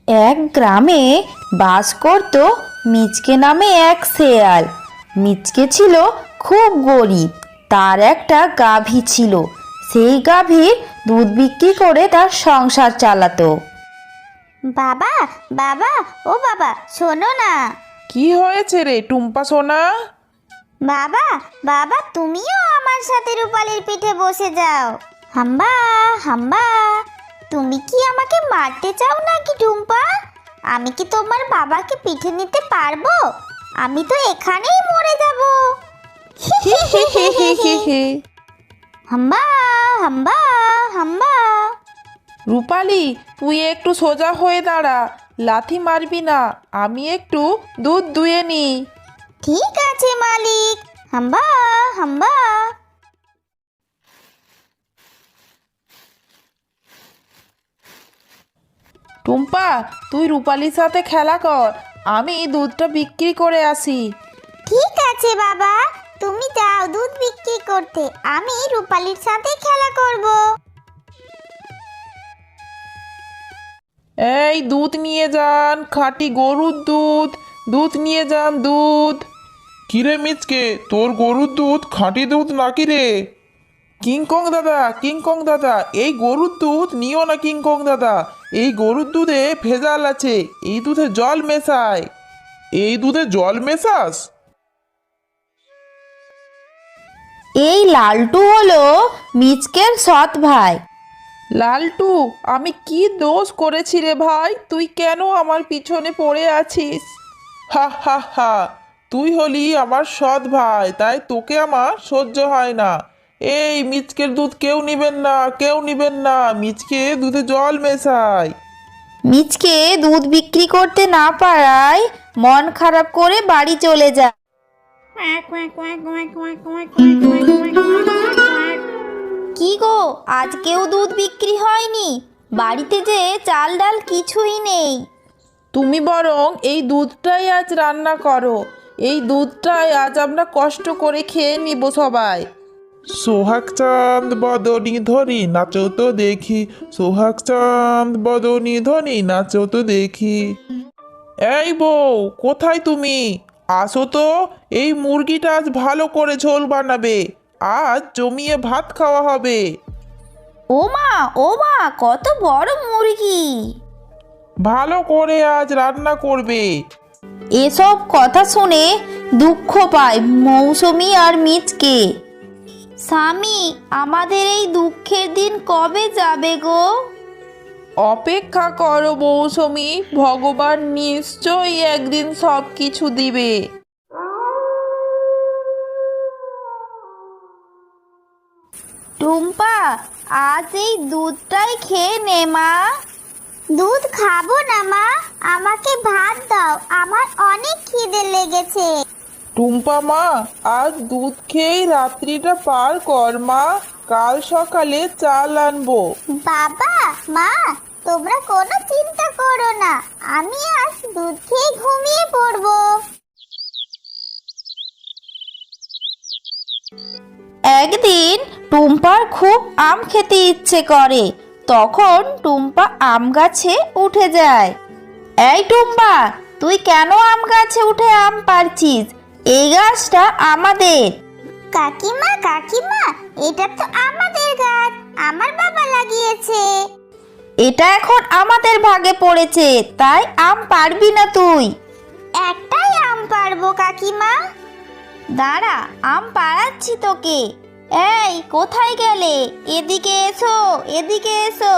এক গ্রামে বাস করত মিচকে নামে এক শেয়াল। মিচকে ছিল খুব গরিব। তার একটা গাভী ছিল। সেই গাভীর দুধ বিক্রি করে তার সংসার চালাতো। বাবা, বাবা, ও বাবা, শোনো না। কি হয়েছে রে টুম্পা সোনা? বাবা, বাবা, তুমিও আমার সাথে রূপালীর পিঠে বসে যাও। হাম্বা, হাম্বা। তুমি কি আমাকে মারতে চাও নাকি টুম্পা? আমি কি তোমার বাবাকে পিঠে নিতে পারবো? আমি তো এখানেই মরে যাব। হাম্বা, হাম্বা, হাম্বা। রূপালি, তুই একটু সোজা হয়ে দাঁড়া, লাথি মারবি না। আমি একটু দুধ দুয়ে নি। ঠিক আছে মালিক। হাম্বা, হাম্বা। টুম্পা, তুই রূপালির সাথে খেলা কর, আমি দুধটা বিক্রি করে আসি। ঠিক আছে বাবা, তুমি যাও দুধ বিক্রি করতে, আমি রূপালীর সাথে খেলা করব। এই দুধ নিয়ে যান, খাঁটি গরুর দুধ। দুধ নিয়ে যান, দুধ। কিরে মিচকে, তোর গরুর দুধ খাঁটি দুধ নাকি রে? কিংকং দাদা, কিংকং দাদা, এই গরুর দুধ নিও না কিংকং দাদা। এই গরুর দুধে ভেজাল আছে, এই দুধে জল মেশায়। এই দুধে জল মেশাস? এই লালটু হলো মিচকের সৎ ভাই। লালটু, আমি কি দোষ করেছি রে ভাই? তুই কেন আমার পিছনে পড়ে আছিস? হা হা হা, তুই হলি আমার সৎ ভাই, তাই তোকে আমার সহ্য হয় না। এই মিচকের দুধ কেউ নিবেন না, কেউ নিবেন না, মিচকে দুধে জল মেশায়। মিচকে দুধ বিক্রি করতে না পারায় মন খারাপ করে বাড়ি চলে যায়। কি গো, আজকেও দুধ বিক্রি হয়নি? বাড়িতে যে চাল ডাল কিছুই নেই। তুমি বরং এই দুধটাই আজ রান্না করো। এই দুধটাই আজ আমরা কষ্ট করে খেয়ে নিব সবাই। সোহাগ চাঁদ বদনি ধরি নাচো তো দেখি, সোহাগ চাঁদ বদনি ধরি নাচো তো দেখি। এই বউ, কোথায় তুমি? আসো তো, এই মুরগিটা আজ ভালো করে ঝোল বানাবে। আজ জমিয়ে ভাত খাওয়া হবে। ও মা, কত বড় মুরগি! ভালো করে আজ রান্না করবে। এসব কথা শুনে দুঃখ পায় মৌসুমী আর মিচকে। স্বামী, আমাদের এই দুঃখের দিন কবে যাবে গো? অপেক্ষা করো মৌসুমী, ভগবান নিশ্চয়ই একদিন সব কিছু দিবে। টুম্পা, আজ এই দুধটাই খেয়ে নে মা। দুধ খাবো না মা, আমাকে ভাত দাও, আমার অনেক খিদে লেগেছে। টুম্পা মা, আজ দুধ খেয়েই রাত্রিটা পার কর মা। কাল সকালে চাল আনবো। বাবা, মা, তোমরা কোনো চিন্তা করো না, আমি আজ দুধ খেয়ে ঘুমিয়ে পড়বো। একদিন টুম্পার খুব আম খেতে ইচ্ছে করে। তখন টুম্পা আম গাছে উঠে যায়। এই টুম্পা, তুই কেন আম গাছে উঠে আম পাড়ছিস? এই গাছটা আমাদের। কাকিমা, কাকিমা, এটা তো আমাদের গাছ, আমার বাবা লাগিয়েছে। এটা এখন আমাদের ভাগে পড়েছে, তাই আম পারবি না তুই। একটাই আম পারবো কাকিমা। দাঁড়া, আম পাড়াচ্ছি তোকে। এই, কোথায় গেলে? এদিকে এসো, এদিকে এসো।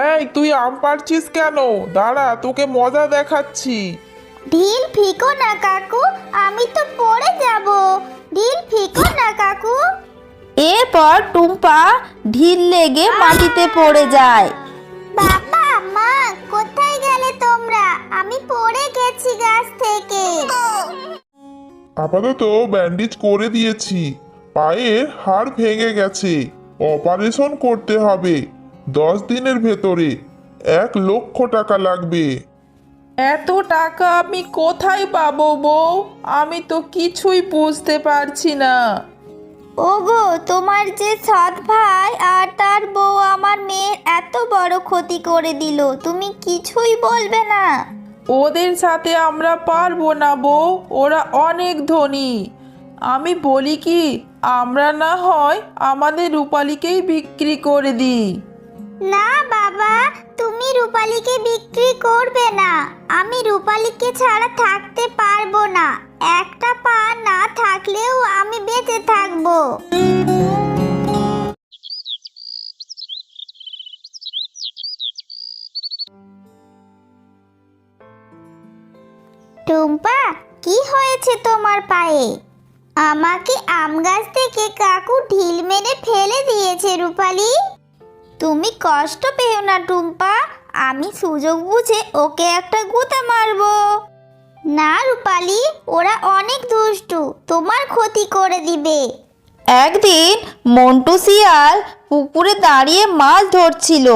এই, তুই আম পাড়ছিস কেন? দাঁড়া, তোকে মজা দেখাচ্ছি। ঢিল ফিকো না কাকু, আমি তো পড়ে যাব। ঢিল ফিকো না কাকু। এরপর টুম্পা ঢিল লেগে মাটিতে পড়ে যায়। বাবা, মা, কোথায় গেলে তোমরা? আমি পড়ে গেছি গাছ থেকে। আপাতত ব্যান্ডেজ করে দিয়েছি, পায়ের হাড় ভেঙে গেছে, অপারেশন করতে হবে। 10 দিনের ভেতরে 1,00,000 টাকা লাগবে। এত টাকা আমি কোথায় পাবো বউ? আমি তো কিছুই বুঝতে পারছি না। ওগো, তোমার যে সৎ ভাই আর তার বউ আমার মেয়ের এত বড় ক্ষতি করে দিল, তুমি কিছুই বলবে না? ওদের সাথে আমরা পারবো না বউ, ওরা অনেক ধনী। আমি বলি কি, আমরা না হয় আমাদের রূপালীকেই বিক্রি করে দিই। না বাবা, তুমি রূপালীকে বিক্রি করবে না। আমি রূপালীকে ছাড়া থাকতে পারবো না। একটা পা না থাকলেও আমি বেঁচে থাকবো। টুম্পা, কি হয়েছে তোমার পায়ে? আমাকে আম গাছ থেকে কাকু ঢিল মেরে ফেলে দিয়েছে রূপালী। তুমি কষ্ট পেও না টুম্পা, আমি সুযোগ বুঝে ওকে একটা গুঁতা মারবো। না রূপালী, ওরা অনেক দুষ্টু, তোমার ক্ষতি করে দিবে। একদিন মন্টু শিয়াল পুকুরে দাঁড়িয়ে মাছ ধরছিল।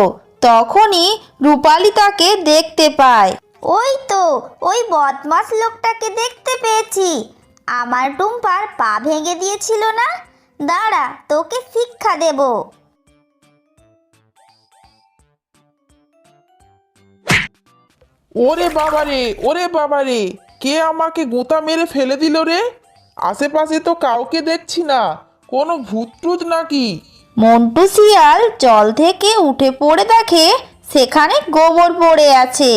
তখনই রূপালী তাকে দেখতে পায়। ওই তো, ওই বদমাস লোকটাকে দেখতে পেয়েছি। আমার টুম্পার পা ভেঙে দিয়েছিল না? দাঁড়া, তোকে শিক্ষা দেব। ওরে বাবারে, ওরে বাবারে, কে আমাকে গোতা মেরে ফেলে দিল রে? আশেপাশে তো কাউকে দেখছি না, কোনো ভূত টুত নাকি? মন্টু শিয়াল জল থেকে উঠে পড়ে দেখে সেখানে গোবর পড়ে আছে।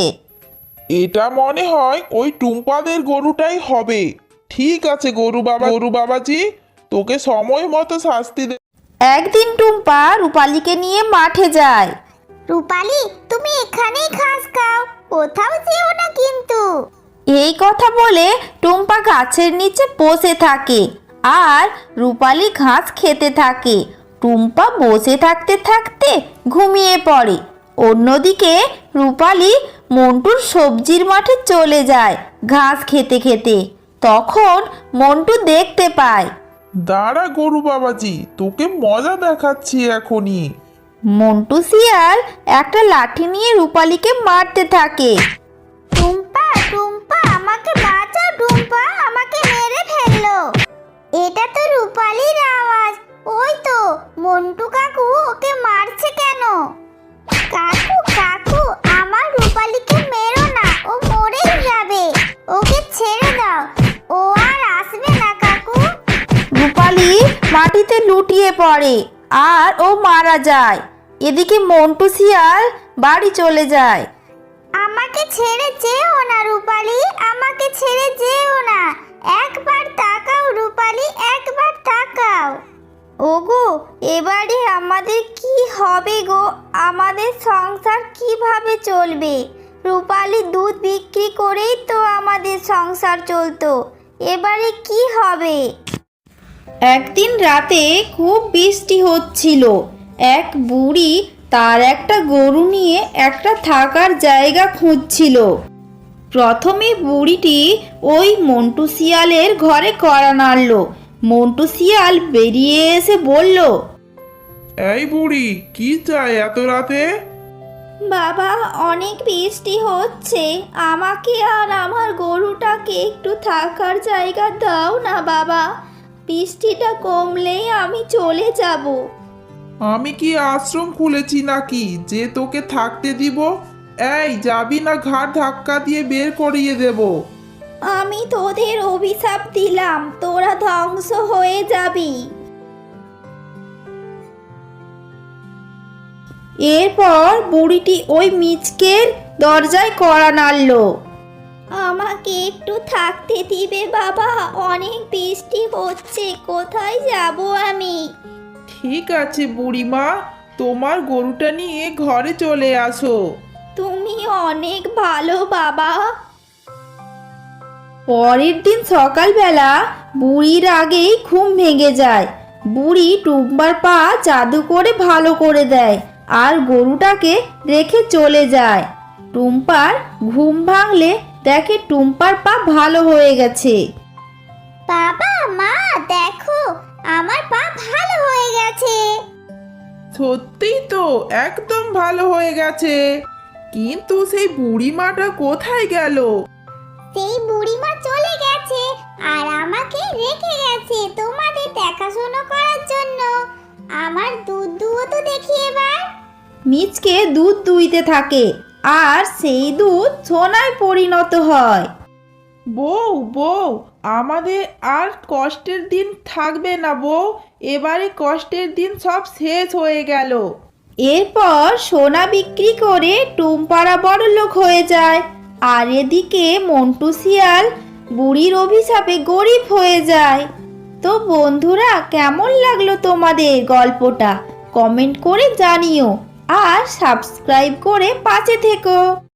এটা মনে হয় ওই টুম্পাদের গরুটাই হবে। ঠিক আছে গরু বাবাজি, তোকে সময় মতো শাস্তি দে। একদিন টুম্পা রূপালীকে নিয়ে মাঠে যায়। রূপালী, তুমি এখানেই ঘাস খাও, কোথাও যেও না কিন্তু। এই কথা বলে টুম্পা গাছের নিচে বসে থাকে আর রূপালী ঘাস খেতে থাকে। টুম্পা বসে থাকতে থাকতে ঘুমিয়ে পড়ে। অন্যদিকে রূপালী মন্টুর সবজির মাঠে চলে যায় ঘাস খেতে খেতে। তখন মন্টু দেখতে পায় দাঁড়া গরু বাবাজি, তোকে মজা দেখাচ্ছি এখনই। মন্টু শিয়াল একটা লাঠি নিয়ে রূপালীকে মারতে থাকে। টুম্পা, টুম্পা, আমাকে বাঁচাও টুম্পা, আমাকে মেরে ফেললো। এটা তো রূপালীর আওয়াজ। ওই তো মন্টু কাকু ওকে মারছে কেন? কাকু, কাকু, আমার রূপালীকে মেরো না, ও মরেই যাবে। ওকে ছেড়ে দাও, ও আর আসবে না কাকু। রূপালী মাটিতে লুটিয়ে পড়ে আর ও মারা যায়। এদিকে মন্টু শিয়াল বাড়ি চলে যায়। আমাকে ছেড়ে যেও না রূপালী, আমাকে ছেড়ে যেও না। একবার তাকাও রূপালী, একবার তাকাও। ওগো, এবারে আমাদের কি হবে গো? আমাদের সংসার কিভাবে চলবে? রূপালী দুধ বিক্রি করেই তো আমাদের সংসার চলতো, এবারে কি হবে? একদিন রাতে খুব বৃষ্টি হচ্ছিল। এক বুড়ি তার একটা গরু নিয়ে একটা থাকার জায়গা খুঁজছিল। প্রথমে বুড়িটি ওই মন্টু শিয়ালের ঘরে কড়া নাড়ল। মন্টু শিয়াল বেরিয়ে এসে বলল, এই বুড়ি, কি চাই এত রাতে? বাবা, অনেক বৃষ্টি হচ্ছে, আমাকে আর আমার গরুটাকে একটু থাকার জায়গা দাও না বাবা। বৃষ্টিটা কমলেই আমি চলে যাব। আমি কি আশ্রম খুলেছি নাকি যে তোকে থাকতে দিব? এই যাবি না, ঘাট ধাক্কা দিয়ে বের করিয়ে দেব। আমি তোদের অভিশাপ দিলাম, তোরা ধ্বংস হয়ে যাবি। এরপর বুড়িটি ওই মিচকের দরজায় কড়া নাড়ল। আমাকে একটু থাকতে দিবে বাবা, অনেক বৃষ্টি হচ্ছে, কোথায় যাব আমি? ঠিক আছে বুড়িমা, তোমার গরুটা নিয়ে ঘরে চলে আসো। তুমি অনেক ভালো বাবা। পরের দিন সকালবেলা বুড়ির আগেই ঘুম ভেঙে যায়। বুড়ি টুম্পার পা জাদু করে ভালো করে দেয় আর গরুটাকে রেখে চলে যায়। টুম্পার ঘুম ভাঙলে দেখে টুম্পার পা ভালো হয়ে গেছে। বাবা, মা, দেখো আমার পা ভালো হয়ে গেছে। সত্যিই তো, একদম ভালো হয়ে গেছে। কিন্তু সেই বুড়িমাটা কোথায় গেল? সেই বুড়িমা চলে গেছে, আর আমাকে রেখে গেছে তোমাদের দেখাশোনা করার জন্য। আমার দুধ দুও তো দেখি এবার। মিচকে দুধ দুইতে থাকে আর সেই দুধ সোনায় পরিণত হয়। বউ বউ, আমাদের আর কষ্টের দিন থাকবে না বউ, এবারে কষ্টের দিন সব শেষ হয়ে গেল। এরপর সোনা বিক্রি করে টুম্পারা বড়লোক হয়ে যায়, আর এদিকে মন্টু শিয়াল বুড়ির অভিশাপে গরিব হয়ে যায়। তো বন্ধুরা, কেমন লাগলো তোমাদের গল্পটা? কমেন্ট করে জানিও আর সাবস্ক্রাইব করে পাশে থেকো।